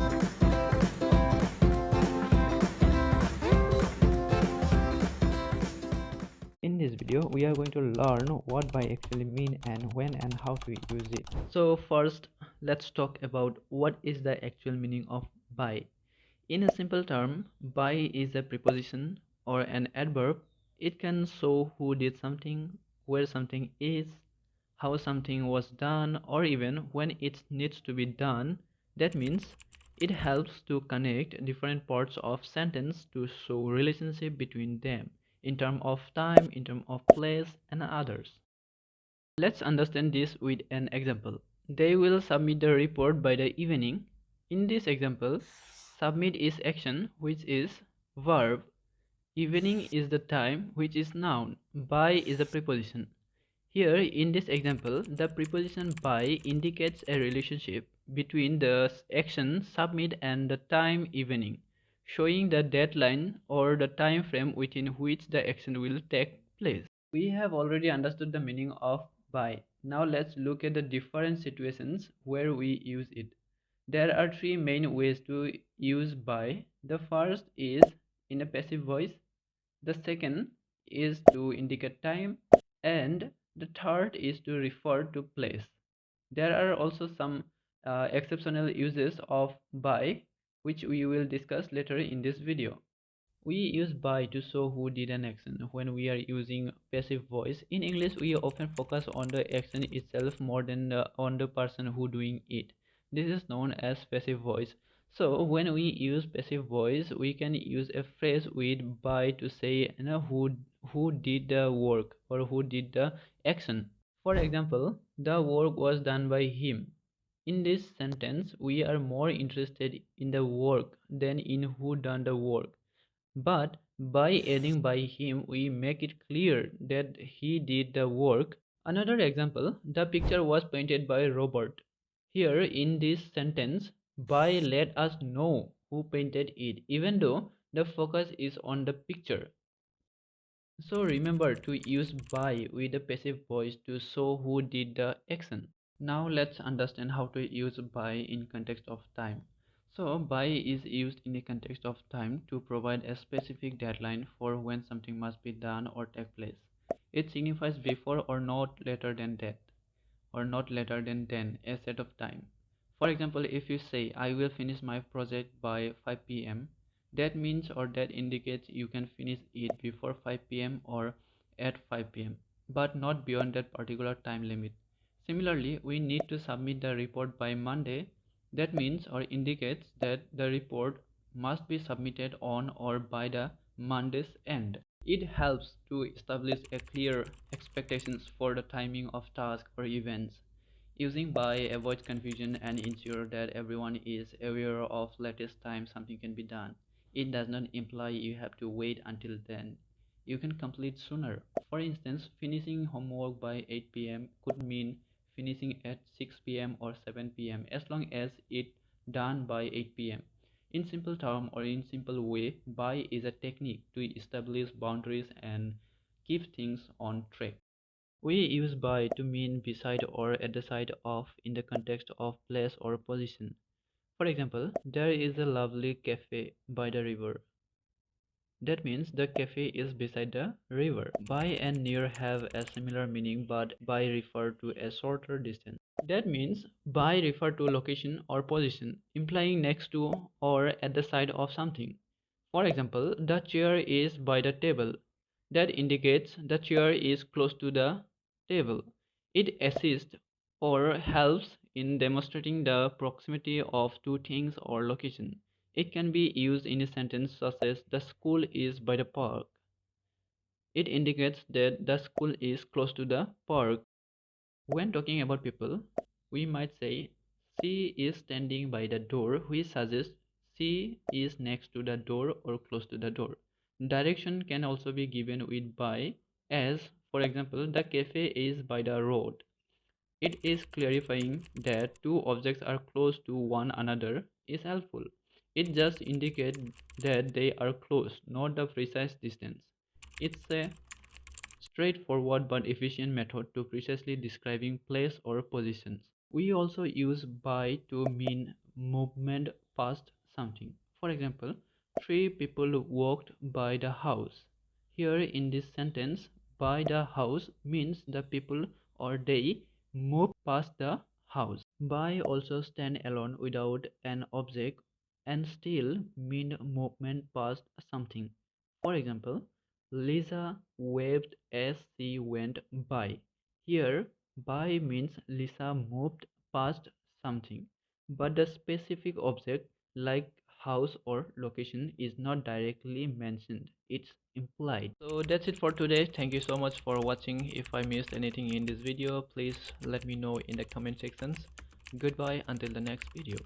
In this video, we are going to learn what by actually mean and when and how to use it. So first, let's talk about what is the actual meaning of by. In a simple term, by is a preposition or an adverb. It can show who did something, where something is, how something was done, or even when it needs to be done. That means it helps to connect different parts of sentence to show relationship between them in terms of time, in terms of place, and others. Let's understand this with an example. They will submit the report by the evening. In this example, submit is action, which is verb. Evening is the time, which is noun. By is a preposition. Here, in this example, the preposition by indicates a relationship between the action submit and the time evening, showing the deadline or the time frame within which the action will take place. We have already understood the meaning of by. Now let's look at the different situations where we use it. There are three main ways to use by. The first is in a passive voice. The second is to indicate time, and the third is to refer to place. There are also some exceptional uses of by, which we will discuss later in this video. We use by to show who did an action when we are using passive voice. In English, we often focus on the action itself more than on the person who doing it. This is known as passive voice. So when we use passive voice, we can use a phrase with by to say who did the work or who did the action. For example, the work was done by him. In this sentence, we are more interested in the work than in who done the work. But by adding by him, we make it clear that he did the work. Another example, the picture was painted by Robert. Here in this sentence, by let us know who painted it, even though the focus is on the picture. So remember to use by with a passive voice to show who did the action. Now let's understand how to use by in context of time. So by is used in the context of time to provide a specific deadline for when something must be done or take place. It signifies before or not later than that, or not later than then, a set of time. For example, if you say I will finish my project by 5 p.m., that means or that indicates you can finish it before 5 p.m. or at 5 p.m., but not beyond that particular time limit. Similarly, we need to submit the report by Monday. That means or indicates that the report must be submitted on or by the Monday's end. It helps to establish a clear expectations for the timing of tasks or events. Using by avoids confusion and ensure that everyone is aware of latest time something can be done. It does not imply you have to wait until then. You can complete sooner. For instance, finishing homework by 8 p.m. could mean finishing at 6 p.m. or 7 p.m. as long as it done by 8 p.m. In simple term or in simple way, by is a technique to establish boundaries and keep things on track. We use by to mean beside or at the side of in the context of place or position. For example, there is a lovely cafe by the river. That means the cafe is beside the river. By and near have a similar meaning, but by refer to a shorter distance. That means by refer to location or position, implying next to or at the side of something. For example, the chair is by the table. That indicates the chair is close to the table. It assists or helps in demonstrating the proximity of two things or location. It can be used in a sentence such as the school is by the park. It indicates that the school is close to the park. When talking about people, we might say she is standing by the door, which suggests she is next to the door or close to the door. Direction can also be given with by, as for example, the cafe is by the road. It is clarifying that two objects are close to one another is helpful. It just indicates that they are close, not the precise distance. It's a straightforward but efficient method to precisely describing place or positions. We also use by to mean movement past something. For example, three people walked by the house. Here in this sentence, by the house means the people or they moved past the house. By also stand alone without an object and still mean movement past something. For example, Lisa waved as she went by. Here, by means Lisa moved past something, but the specific object like house or location is not directly mentioned. It's implied. So that's it for today. Thank you so much for watching. If I missed anything in this video, please let me know in the comment sections. Goodbye until the next video.